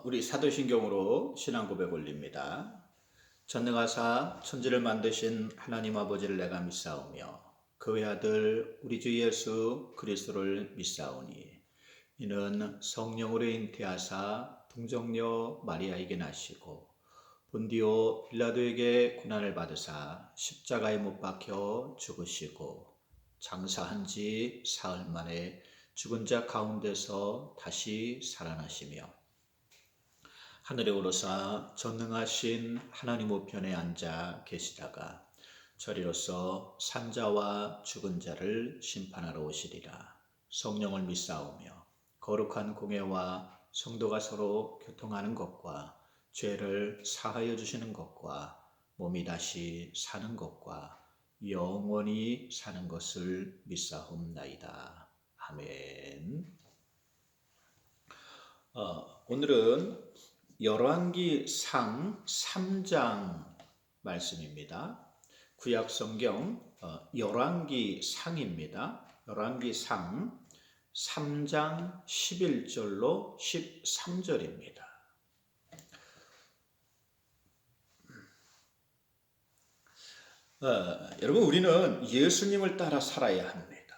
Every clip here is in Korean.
우리 사도신경으로 신앙 고백 올립니다. 전능하사 천지를 만드신 하나님 아버지를 내가 믿사오며 그 외아들 우리 주 예수 그리스도를 믿사오니 이는 성령으로 잉태하사 동정녀 마리아에게 나시고 본디오 빌라도에게 고난을 받으사 십자가에 못 박혀 죽으시고 장사한 지 사흘 만에 죽은 자 가운데서 다시 살아나시며 하늘에 오르사 전능하신 하나님 우편에 앉아 계시다가 저리로서 산자와 죽은 자를 심판하러 오시리라. 성령을 믿사오며 거룩한 공회와 성도가 서로 교통하는 것과 죄를 사하여 주시는 것과 몸이 다시 사는 것과 영원히 사는 것을 믿사옵나이다. 아멘. 오늘은 열왕기상 3장 말씀입니다. 구약 성경 열왕기상입니다. 열왕기상 3장 11절로 13절입니다. 여러분, 우리는 예수님을 따라 살아야 합니다.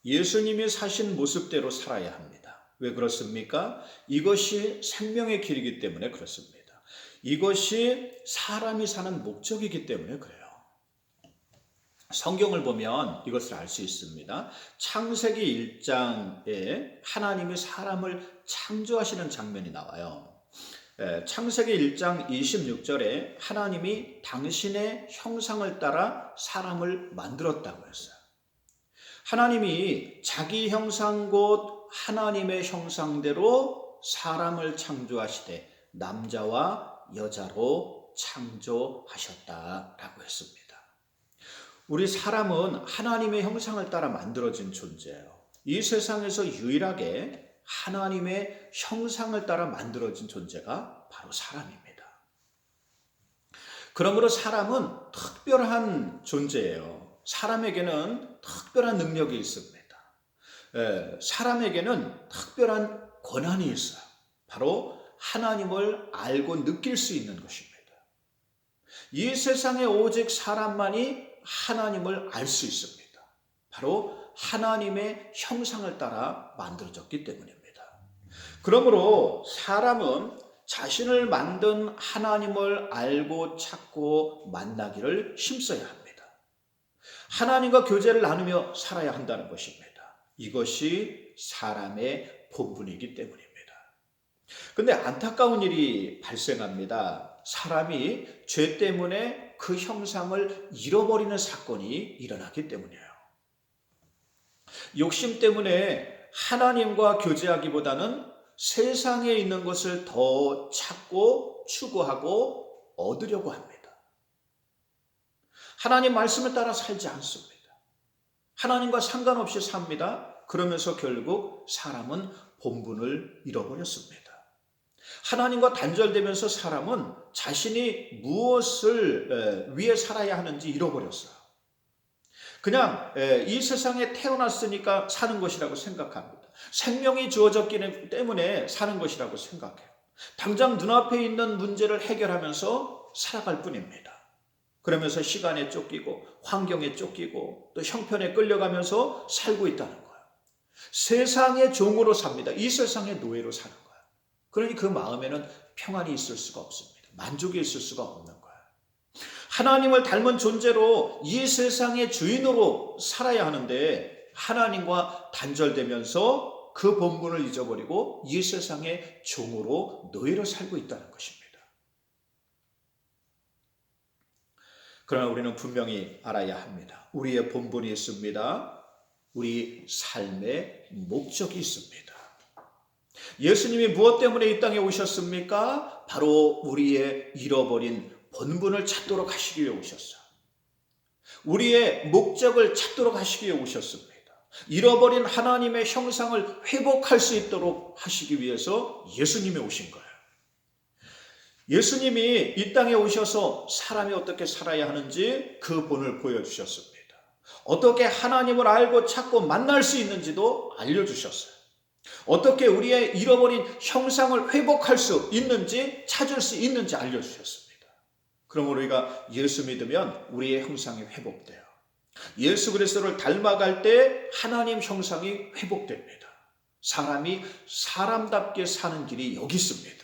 예수님이 사신 모습대로 살아야 합니다. 왜 그렇습니까? 이것이 생명의 길이기 때문에 그렇습니다. 이것이 사람이 사는 목적이기 때문에 그래요. 성경을 보면 이것을 알 수 있습니다. 창세기 1장에 하나님이 사람을 창조하시는 장면이 나와요. 창세기 1장 26절에 하나님이 당신의 형상을 따라 사람을 만들었다고 했어요. 하나님이 자기 형상 곧 하나님의 형상대로 사람을 창조하시되 남자와 여자로 창조하셨다라고 했습니다. 우리 사람은 하나님의 형상을 따라 만들어진 존재예요. 이 세상에서 유일하게 하나님의 형상을 따라 만들어진 존재가 바로 사람입니다. 그러므로 사람은 특별한 존재예요. 사람에게는 특별한 능력이 있습니다. 사람에게는 특별한 권한이 있어요. 바로 하나님을 알고 느낄 수 있는 것입니다. 이 세상에 오직 사람만이 하나님을 알 수 있습니다. 바로 하나님의 형상을 따라 만들어졌기 때문입니다. 그러므로 사람은 자신을 만든 하나님을 알고 찾고 만나기를 힘써야 합니다. 하나님과 교제를 나누며 살아야 한다는 것입니다. 이것이 사람의 본분이기 때문입니다. 그런데 안타까운 일이 발생합니다. 사람이 죄 때문에 그 형상을 잃어버리는 사건이 일어나기 때문이에요. 욕심 때문에 하나님과 교제하기보다는 세상에 있는 것을 더 찾고 추구하고 얻으려고 합니다. 하나님 말씀을 따라 살지 않습니다. 하나님과 상관없이 삽니다. 그러면서 결국 사람은 본분을 잃어버렸습니다. 하나님과 단절되면서 사람은 자신이 무엇을 위해 살아야 하는지 잃어버렸어요. 그냥 이 세상에 태어났으니까 사는 것이라고 생각합니다. 생명이 주어졌기 때문에 사는 것이라고 생각해요. 당장 눈앞에 있는 문제를 해결하면서 살아갈 뿐입니다. 그러면서 시간에 쫓기고 환경에 쫓기고 또 형편에 끌려가면서 살고 있다는 거예요. 세상의 종으로 삽니다. 이 세상의 노예로 사는 거예요. 그러니 그 마음에는 평안이 있을 수가 없습니다. 만족이 있을 수가 없는 거예요. 하나님을 닮은 존재로 이 세상의 주인으로 살아야 하는데 하나님과 단절되면서 그 본분을 잊어버리고 이 세상의 종으로 노예로 살고 있다는 것입니다. 그러나 우리는 분명히 알아야 합니다. 우리의 본분이 있습니다. 우리 삶의 목적이 있습니다. 예수님이 무엇 때문에 이 땅에 오셨습니까? 바로 우리의 잃어버린 본분을 찾도록 하시기 위해 오셨어요. 우리의 목적을 찾도록 하시기 위해 오셨습니다. 잃어버린 하나님의 형상을 회복할 수 있도록 하시기 위해서 예수님이 오신 거예요. 예수님이 이 땅에 오셔서 사람이 어떻게 살아야 하는지 그 본을 보여주셨습니다. 어떻게 하나님을 알고 찾고 만날 수 있는지도 알려주셨어요. 어떻게 우리의 잃어버린 형상을 회복할 수 있는지, 찾을 수 있는지 알려주셨습니다. 그러므로 우리가 예수 믿으면 우리의 형상이 회복돼요. 예수 그리스도를 닮아갈 때 하나님 형상이 회복됩니다. 사람이 사람답게 사는 길이 여기 있습니다.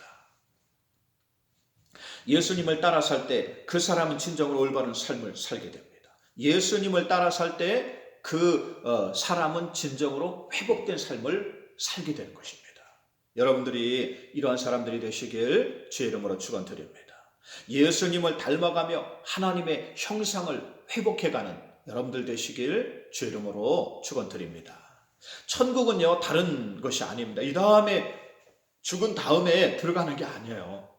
예수님을 따라 살 때 그 사람은 진정으로 올바른 삶을 살게 됩니다. 예수님을 따라 살 때 그 사람은 진정으로 회복된 삶을 살게 되는 것입니다. 여러분들이 이러한 사람들이 되시길 주의 이름으로 축원드립니다. 예수님을 닮아가며 하나님의 형상을 회복해가는 여러분들 되시길 주의 이름으로 축원드립니다. 천국은요 다른 것이 아닙니다. 이 다음에 죽은 다음에 들어가는 게 아니에요.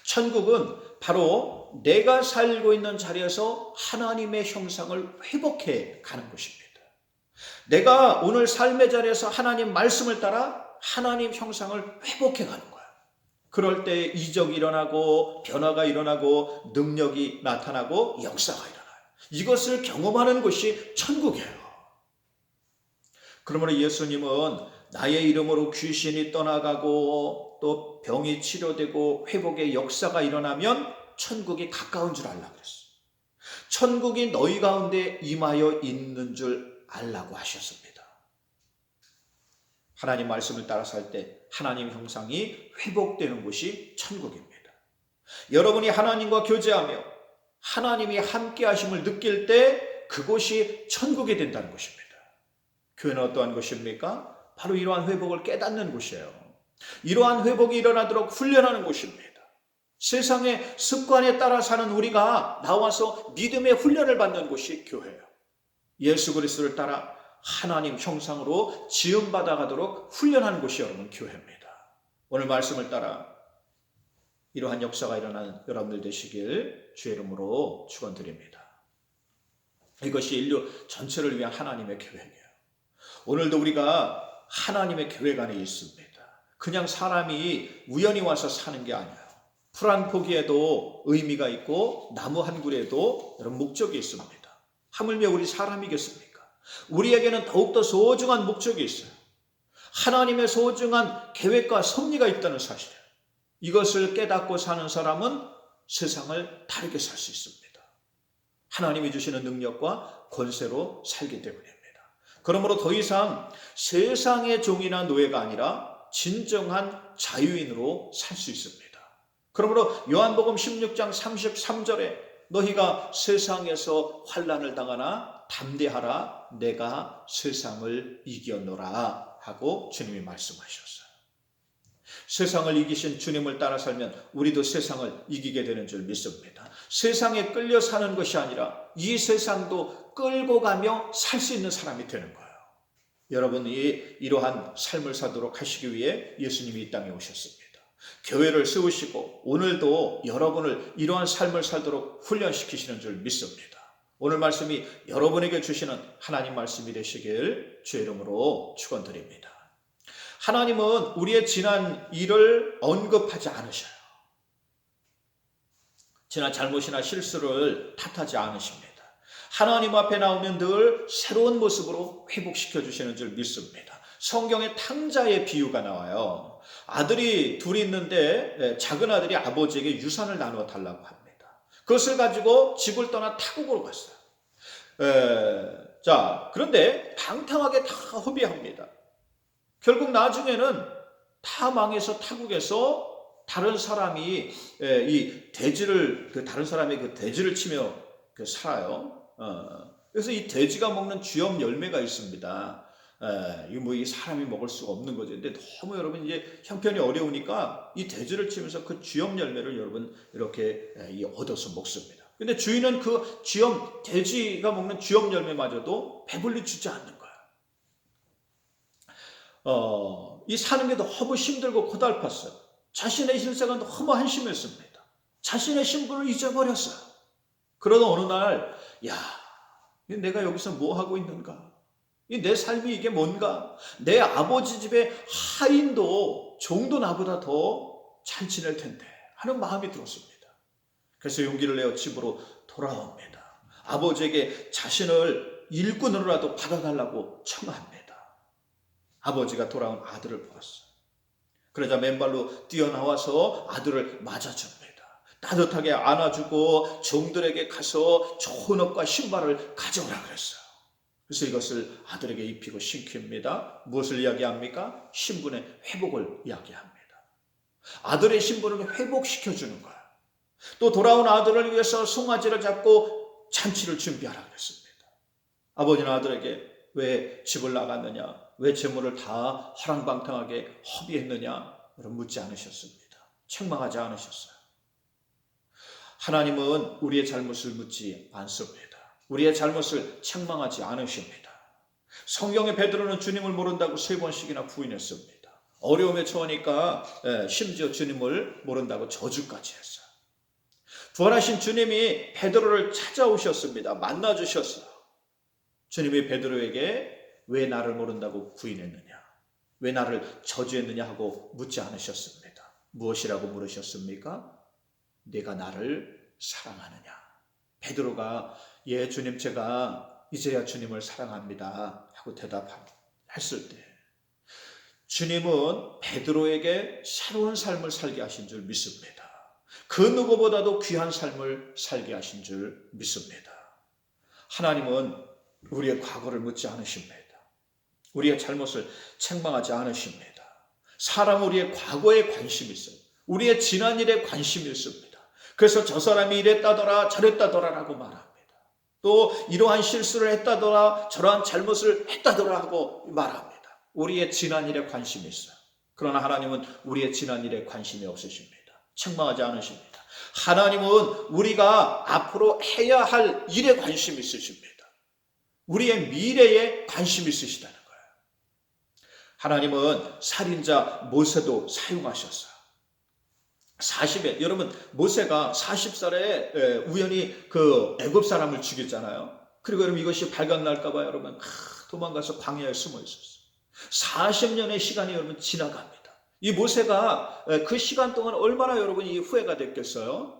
천국은 바로 내가 살고 있는 자리에서 하나님의 형상을 회복해 가는 것입니다. 내가 오늘 삶의 자리에서 하나님 말씀을 따라 하나님 형상을 회복해 가는 거야. 그럴 때 이적이 일어나고 변화가 일어나고 능력이 나타나고 역사가 일어나요. 이것을 경험하는 것이 천국이에요. 그러므로 예수님은 나의 이름으로 귀신이 떠나가고 또 병이 치료되고 회복의 역사가 일어나면 천국이 가까운 줄 알라 그랬어요. 천국이 너희 가운데 임하여 있는 줄 알라고 하셨습니다. 하나님 말씀을 따라 살 때 하나님 형상이 회복되는 곳이 천국입니다. 여러분이 하나님과 교제하며 하나님이 함께 하심을 느낄 때 그곳이 천국이 된다는 것입니다. 교회는 어떠한 것입니까? 바로 이러한 회복을 깨닫는 곳이에요. 이러한 회복이 일어나도록 훈련하는 곳입니다. 세상의 습관에 따라 사는 우리가 나와서 믿음의 훈련을 받는 곳이 교회예요. 예수 그리스도를 따라 하나님 형상으로 지음받아 가도록 훈련하는 곳이 여러분 교회입니다. 오늘 말씀을 따라 이러한 역사가 일어나는 여러분들 되시길 주의 이름으로 축원드립니다. 이것이 인류 전체를 위한 하나님의 계획이에요. 오늘도 우리가 하나님의 계획 안에 있습니다. 그냥 사람이 우연히 와서 사는 게 아니에요. 풀 한 포기에도 의미가 있고 나무 한 그루에도 여러분 목적이 있습니다. 하물며 우리 사람이겠습니까? 우리에게는 더욱더 소중한 목적이 있어요. 하나님의 소중한 계획과 섭리가 있다는 사실이에요. 이것을 깨닫고 사는 사람은 세상을 다르게 살 수 있습니다. 하나님이 주시는 능력과 권세로 살기 때문입니다. 그러므로 더 이상 세상의 종이나 노예가 아니라 진정한 자유인으로 살 수 있습니다. 그러므로 요한복음 16장 33절에 너희가 세상에서 환난을 당하나 담대하라 내가 세상을 이겼노라 하고 주님이 말씀하셨어요. 세상을 이기신 주님을 따라 살면 우리도 세상을 이기게 되는 줄 믿습니다. 세상에 끌려 사는 것이 아니라 이 세상도 끌고 가며 살 수 있는 사람이 되는 거예요. 여러분이 이러한 삶을 사도록 하시기 위해 예수님이 이 땅에 오셨습니다. 교회를 세우시고 오늘도 여러분을 이러한 삶을 살도록 훈련시키시는 줄 믿습니다. 오늘 말씀이 여러분에게 주시는 하나님 말씀이 되시길 주의 이름으로 축원드립니다. 하나님은 우리의 지난 일을 언급하지 않으셔요. 지난 잘못이나 실수를 탓하지 않으십니다. 하나님 앞에 나오면 늘 새로운 모습으로 회복시켜 주시는 줄 믿습니다. 성경에 탕자의 비유가 나와요. 아들이 둘이 있는데 작은 아들이 아버지에게 유산을 나누어 달라고 합니다. 그것을 가지고 집을 떠나 타국으로 갔어요. 그런데 방탕하게 다 허비합니다. 결국 나중에는 다 망해서 타국에서 다른 사람이 다른 사람의 그 돼지를 치며 살아요. 그래서 이 돼지가 먹는 쥐엄 열매가 있습니다. 이 사람이 먹을 수가 없는 거죠. 근데 너무 여러분 이제 형편이 어려우니까 이 돼지를 치면서 그 쥐엄 열매를 여러분 이렇게 얻어서 먹습니다. 근데 주인은 그 돼지가 먹는 쥐엄 열매마저도 배불리 주지 않는 거예요. 이 사는 게 너무 힘들고 고달팠어요. 자신의 인생은 너무 한심했습니다. 자신의 신분을 잊어버렸어요. 그러다 어느 날, 내가 여기서 뭐 하고 있는가? 내 삶이 이게 뭔가? 내 아버지 집의 하인도 종도 나보다 더 잘 지낼 텐데 하는 마음이 들었습니다. 그래서 용기를 내어 집으로 돌아옵니다. 아버지에게 자신을 일꾼으로라도 받아달라고 청합니다. 아버지가 돌아온 아들을 보았어요. 그러자 맨발로 뛰어나와서 아들을 맞아줍니다. 따뜻하게 안아주고 종들에게 가서 좋은 옷과 신발을 가져오라 그랬어요. 그래서 이것을 아들에게 입히고 신깁니다. 무엇을 이야기합니까? 신분의 회복을 이야기합니다. 아들의 신분을 회복시켜주는 거예요. 또 돌아온 아들을 위해서 송아지를 잡고 잔치를 준비하라 그랬습니다. 아버지는 아들에게 왜 집을 나갔느냐, 왜 재물을 다 허랑방탕하게 허비했느냐 묻지 않으셨습니다. 책망하지 않으셨어요. 하나님은 우리의 잘못을 묻지 않습니다. 우리의 잘못을 책망하지 않으십니다. 성경의 베드로는 주님을 모른다고 3번씩이나 부인했습니다. 어려움에 처하니까 심지어 주님을 모른다고 저주까지 했어요. 부활하신 주님이 베드로를 찾아오셨습니다. 만나주셨어요. 주님이 베드로에게 왜 나를 모른다고 부인했느냐, 왜 나를 저주했느냐 하고 묻지 않으셨습니다. 무엇이라고 물으셨습니까? 네가 나를 사랑하느냐. 베드로가 예 주님 제가 이제야 주님을 사랑합니다 하고 대답했을 때 주님은 베드로에게 새로운 삶을 살게 하신 줄 믿습니다. 그 누구보다도 귀한 삶을 살게 하신 줄 믿습니다. 하나님은 우리의 과거를 묻지 않으십니다. 우리의 잘못을 책망하지 않으십니다. 사람은 우리의 과거에 관심이 있어요. 우리의 지난 일에 관심이 있습니다. 그래서 저 사람이 이랬다더라 저랬다더라라고 말합니다. 또 이러한 실수를 했다더라 저러한 잘못을 했다더라 하고 말합니다. 우리의 지난 일에 관심이 있어요. 그러나 하나님은 우리의 지난 일에 관심이 없으십니다. 책망하지 않으십니다. 하나님은 우리가 앞으로 해야 할 일에 관심이 있으십니다. 우리의 미래에 관심이 있으시다는 거예요. 하나님은 살인자 모세도 사용하셨어요. 40에 여러분 모세가 40살에 우연히 그 애굽 사람을 죽였잖아요. 그리고 여러분 이것이 발각날까 봐 여러분 도망가서 광야에 숨어 있었어요. 40년의 시간이 여러분 지나갑니다. 이 모세가 그 시간 동안 얼마나 여러분이 후회가 됐겠어요?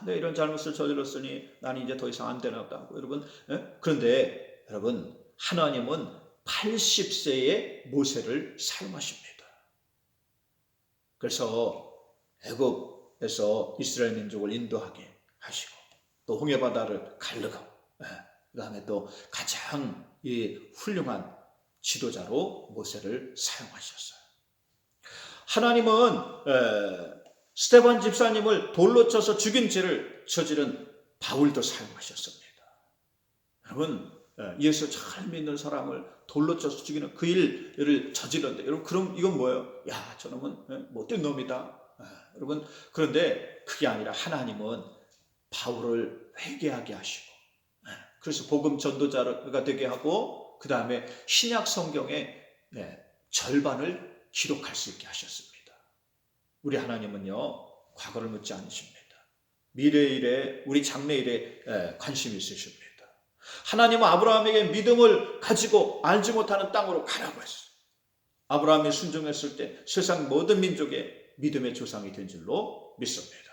내 이런 잘못을 저질렀으니 나는 이제 더 이상 안 되나 보다. 여러분, 그런데 여러분 하나님은 80세의 모세를 사용하십니다. 그래서 애굽에서 이스라엘 민족을 인도하게 하시고 또 홍해바다를 가르고 그 다음에 또 가장 훌륭한 지도자로 모세를 사용하셨어요. 하나님은 스데반 집사님을 돌로 쳐서 죽인 죄를 저지른 바울도 사용하셨습니다. 여러분 예수 잘 믿는 사람을 돌로 쳐서 죽이는 그 일을 저지른데 여러분 그럼 이건 뭐예요? 야 저놈은 못된 놈이다. 여러분 그런데 그게 아니라 하나님은 바울을 회개하게 하시고 그래서 복음 전도자가 되게 하고 그 다음에 신약 성경의 절반을 기록할 수 있게 하셨습니다. 우리 하나님은요 과거를 묻지 않으십니다. 미래의 일에 우리 장래 일에 관심이 있으십니다. 하나님은 아브라함에게 믿음을 가지고 알지 못하는 땅으로 가라고 했어요. 아브라함이 순종했을 때 세상 모든 민족의 믿음의 조상이 된 줄로 믿습니다.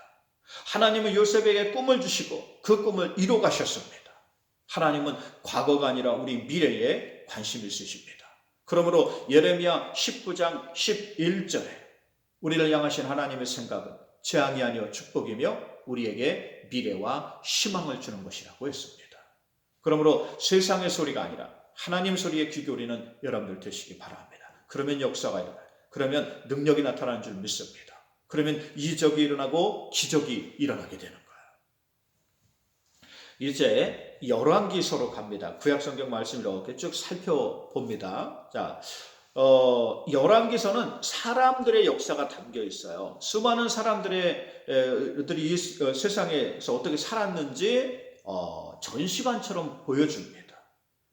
하나님은 요셉에게 꿈을 주시고 그 꿈을 이뤄 가셨습니다. 하나님은 과거가 아니라 우리 미래에 관심이 있으십니다. 그러므로 예레미야 19장 11절에 우리를 향하신 하나님의 생각은 재앙이 아니요 축복이며 우리에게 미래와 희망을 주는 것이라고 했습니다. 그러므로 세상의 소리가 아니라 하나님 소리에 귀 기울이는 여러분들 되시기 바랍니다. 그러면 역사가 일어나요. 그러면 능력이 나타나는 줄 믿습니다. 그러면 이적이 일어나고 기적이 일어나게 되는 거예요. 이제 열왕기서로 갑니다. 구약성경 말씀 이렇게 쭉 살펴봅니다. 자, 열왕기서는 사람들의 역사가 담겨 있어요. 수많은 사람들이 이 세상에서 어떻게 살았는지 전시관처럼 보여줍니다.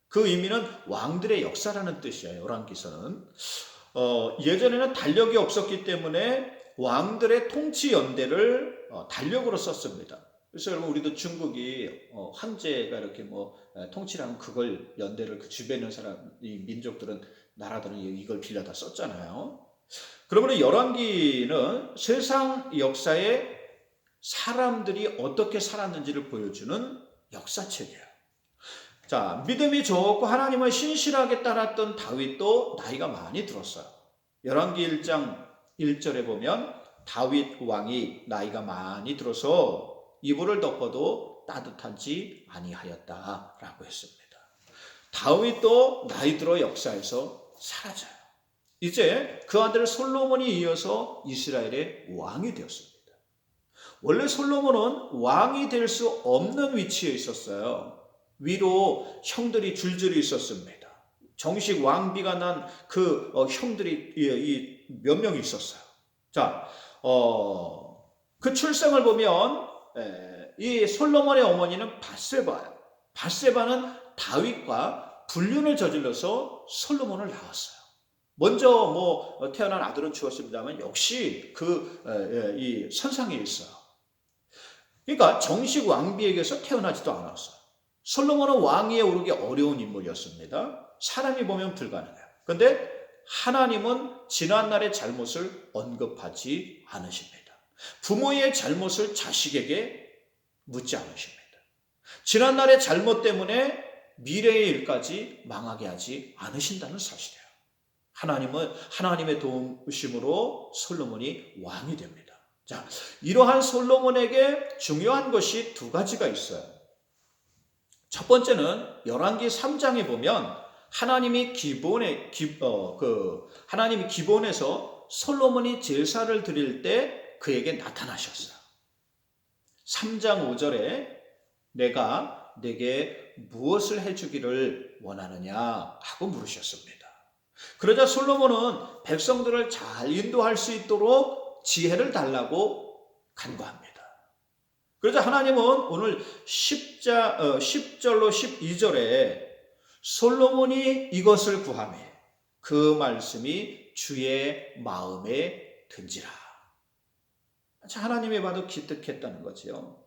그 의미는 왕들의 역사라는 뜻이에요. 열왕기서는 예전에는 달력이 없었기 때문에 왕들의 통치 연대를 달력으로 썼습니다. 그래서 여러분 우리도 중국이 황제가 이렇게 통치를 하면 그걸 연대를 그 주변에 있는 사람 이 민족들은 나라들은 이걸 빌려다 썼잖아요. 그러면 열왕기는 세상 역사에 사람들이 어떻게 살았는지를 보여주는 역사책이에요. 자, 믿음이 좋고 하나님을 신실하게 따랐던 다윗도 나이가 많이 들었어요. 열왕기 1장 1절에 보면 다윗 왕이 나이가 많이 들어서 이불을 덮어도 따뜻하지 아니하였다라고 했습니다. 다윗도 나이 들어 역사에서 사라져요. 이제 그 아들 솔로몬이 이어서 이스라엘의 왕이 되었습니다. 원래 솔로몬은 왕이 될 수 없는 위치에 있었어요. 위로 형들이 줄줄이 있었습니다. 정식 왕비가 난 그 형들이 몇 명이 있었어요. 자, 그 출생을 보면 이 솔로몬의 어머니는 밧세바예요. 밧세바는 다윗과 불륜을 저질러서 솔로몬을 낳았어요. 먼저 태어난 아들은 죽었습니다만 역시 이 선상에 있어요. 그러니까 정식 왕비에게서 태어나지도 않았어요. 솔로몬은 왕위에 오르기 어려운 인물이었습니다. 사람이 보면 불가능해요. 그런데 하나님은 지난날의 잘못을 언급하지 않으십니다. 부모의 잘못을 자식에게 묻지 않으십니다. 지난날의 잘못 때문에 미래의 일까지 망하게 하지 않으신다는 사실이에요. 하나님은 하나님의 도우심으로 솔로몬이 왕이 됩니다. 자, 이러한 솔로몬에게 중요한 것이 두 가지가 있어요. 첫 번째는 열왕기 3장에 보면 하나님이 기본에서 솔로몬이 제사를 드릴 때 그에게 나타나셨어요. 3장 5절에 내가 내게 무엇을 해주기를 원하느냐 하고 물으셨습니다. 그러자 솔로몬은 백성들을 잘 인도할 수 있도록 지혜를 달라고 간구합니다. 그러자 하나님은 오늘 10절로 12절에 솔로몬이 이것을 구하매 그 말씀이 주의 마음에 든지라. 하나님이 봐도 기특했다는 거지요.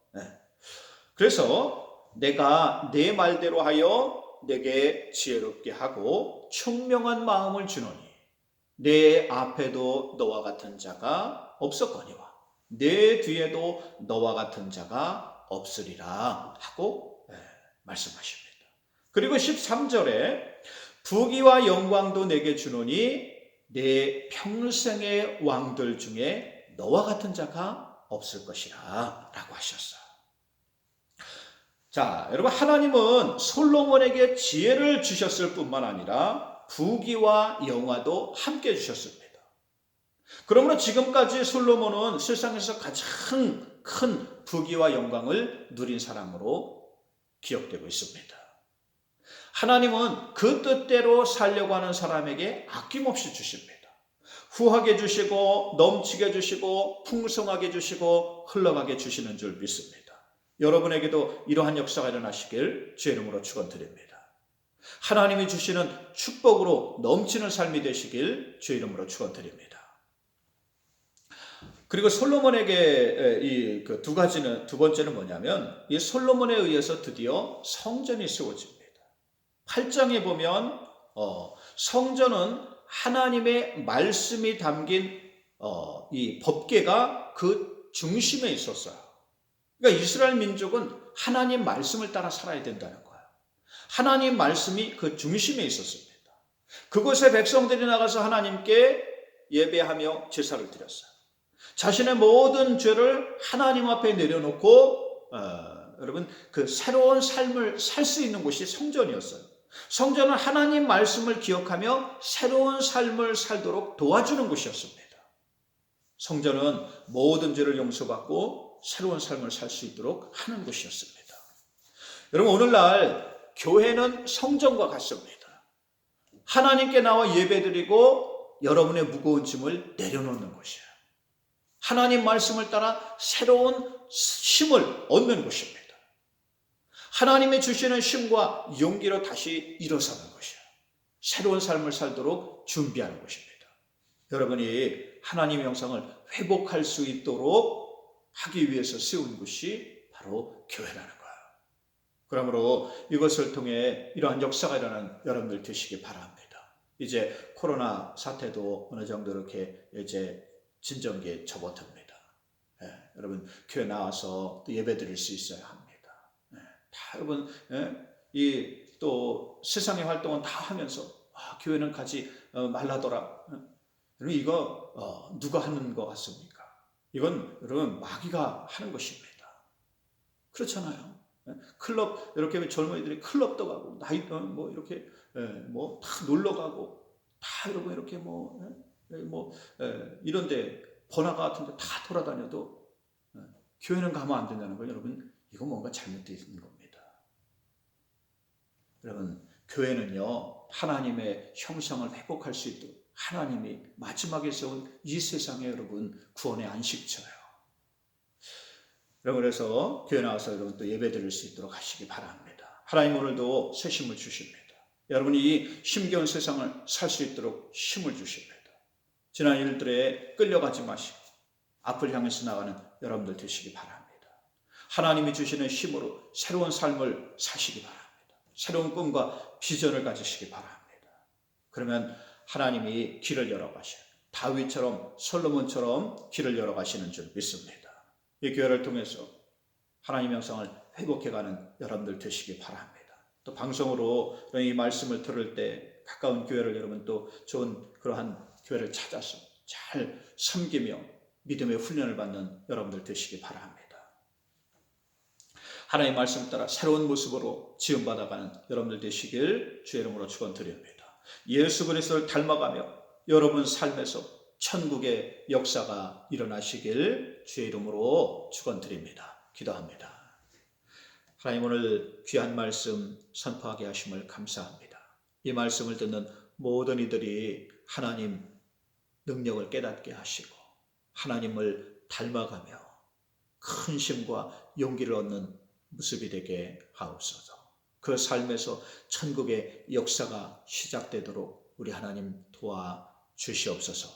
그래서 내가 내 말대로 하여 내게 지혜롭게 하고 총명한 마음을 주노니 내 앞에도 너와 같은 자가 없었거니와 내 뒤에도 너와 같은 자가 없으리라 하고 말씀하십니다. 그리고 13절에 부귀와 영광도 내게 주노니 내 평생의 왕들 중에 너와 같은 자가 없을 것이라 라고 하셨어요. 자, 여러분, 하나님은 솔로몬에게 지혜를 주셨을 뿐만 아니라 부귀와 영화도 함께 주셨습니다. 그러므로 지금까지 솔로몬은 세상에서 가장 큰 부귀와 영광을 누린 사람으로 기억되고 있습니다. 하나님은 그 뜻대로 살려고 하는 사람에게 아낌없이 주십니다. 후하게 주시고 넘치게 주시고 풍성하게 주시고 흘러가게 주시는 줄 믿습니다. 여러분에게도 이러한 역사가 일어나시길 주의 이름으로 축원드립니다. 하나님이 주시는 축복으로 넘치는 삶이 되시길 주의 이름으로 축원드립니다. 그리고 솔로몬에게 이 두 번째는 뭐냐면 이 솔로몬에 의해서 드디어 성전이 세워집니다. 8장에 보면 성전은 하나님의 말씀이 담긴 이 법궤가 그 중심에 있었어요. 그러니까 이스라엘 민족은 하나님 말씀을 따라 살아야 된다는 거예요. 하나님 말씀이 그 중심에 있었습니다. 그곳에 백성들이 나가서 하나님께 예배하며 제사를 드렸어요. 자신의 모든 죄를 하나님 앞에 내려놓고 여러분 그 새로운 삶을 살 수 있는 곳이 성전이었어요. 성전은 하나님 말씀을 기억하며 새로운 삶을 살도록 도와주는 곳이었습니다. 성전은 모든 죄를 용서받고 새로운 삶을 살 수 있도록 하는 곳이었습니다. 여러분, 오늘날 교회는 성전과 같습니다. 하나님께 나와 예배드리고 여러분의 무거운 짐을 내려놓는 곳이에요. 하나님 말씀을 따라 새로운 힘을 얻는 곳입니다. 하나님이 주시는 힘과 용기로 다시 일어서는 것이에요. 새로운 삶을 살도록 준비하는 것입니다. 여러분이 하나님의 형상을 회복할 수 있도록 하기 위해서 세운 것이 바로 교회라는 거예요. 그러므로 이것을 통해 이러한 역사가 일어나는 여러분들 되시기 바랍니다. 이제 코로나 사태도 어느 정도 이렇게 이제 진정기에 접어듭니다. 여러분 교회 나와서 또 예배 드릴 수 있어야 합니다. 다 여러분 또 세상의 활동은 다 하면서 교회는 가지 말라더라. 여러분 이거 누가 하는 것 같습니까? 이건 여러분 마귀가 하는 것입니다. 그렇잖아요. 클럽 이렇게 젊은이들이 클럽도 가고 나이 뭐 이렇게 뭐 다 놀러 가고 다 여러분 이렇게 이런데 번화가 같은데 다 돌아다녀도 교회는 가면 안 된다는 건 여러분 이거 뭔가 잘못되어 있는 겁니다. 여러분 교회는요 하나님의 형상을 회복할 수 있도록 하나님이 마지막에 세운 이 세상에 여러분 구원의 안식처예요. 여러분 그래서 교회 나와서 여러분 또 예배 드릴 수 있도록 하시기 바랍니다. 하나님 오늘도 새 힘을 주십니다. 여러분이 이 힘겨운 세상을 살 수 있도록 힘을 주십니다. 지난 일들에 끌려가지 마시고 앞을 향해서 나가는 여러분들 되시기 바랍니다. 하나님이 주시는 힘으로 새로운 삶을 사시기 바랍니다. 새로운 꿈과 비전을 가지시기 바랍니다. 그러면 하나님이 길을 열어가셔요. 다윗처럼 솔로몬처럼 길을 열어가시는 줄 믿습니다. 이 교회를 통해서 하나님의 형상을 회복해가는 여러분들 되시기 바랍니다. 또 방송으로 이 말씀을 들을 때 가까운 교회를 여러분 또 좋은 그러한 교회를 찾아서 잘 섬기며 믿음의 훈련을 받는 여러분들 되시기 바랍니다. 하나님의 말씀 따라 새로운 모습으로 지음받아가는 여러분들 되시길 주의 이름으로 축원드립니다. 예수 그리스도를 닮아가며 여러분 삶에서 천국의 역사가 일어나시길 주의 이름으로 축원드립니다. 기도합니다. 하나님 오늘 귀한 말씀 선포하게 하심을 감사합니다. 이 말씀을 듣는 모든 이들이 하나님 능력을 깨닫게 하시고 하나님을 닮아가며 큰 힘과 용기를 얻는 모습이 되게 하옵소서. 그 삶에서 천국의 역사가 시작되도록 우리 하나님 도와주시옵소서.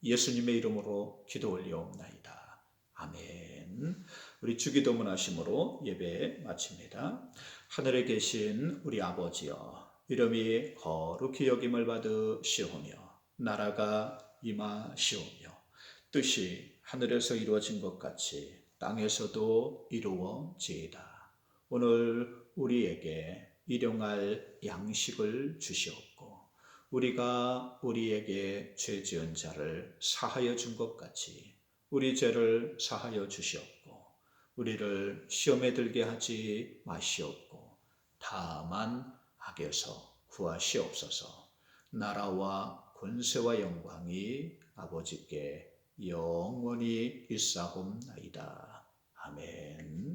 예수님의 이름으로 기도 올리옵나이다. 아멘. 우리 주기도문 하심으로 예배 마칩니다. 하늘에 계신 우리 아버지여, 이름이 거룩히 여김을 받으시오며 나라가 임하시오며 뜻이 하늘에서 이루어진 것 같이 땅에서도 이루어지이다. 오늘 우리에게 일용할 양식을 주시옵고 우리가 우리에게 죄 지은 자를 사하여 준 것 같이 우리 죄를 사하여 주시옵고 우리를 시험에 들게 하지 마시옵고 다만 악에서 구하시옵소서. 나라와 권세와 영광이 아버지께 영원히 있사옵나이다. 아멘.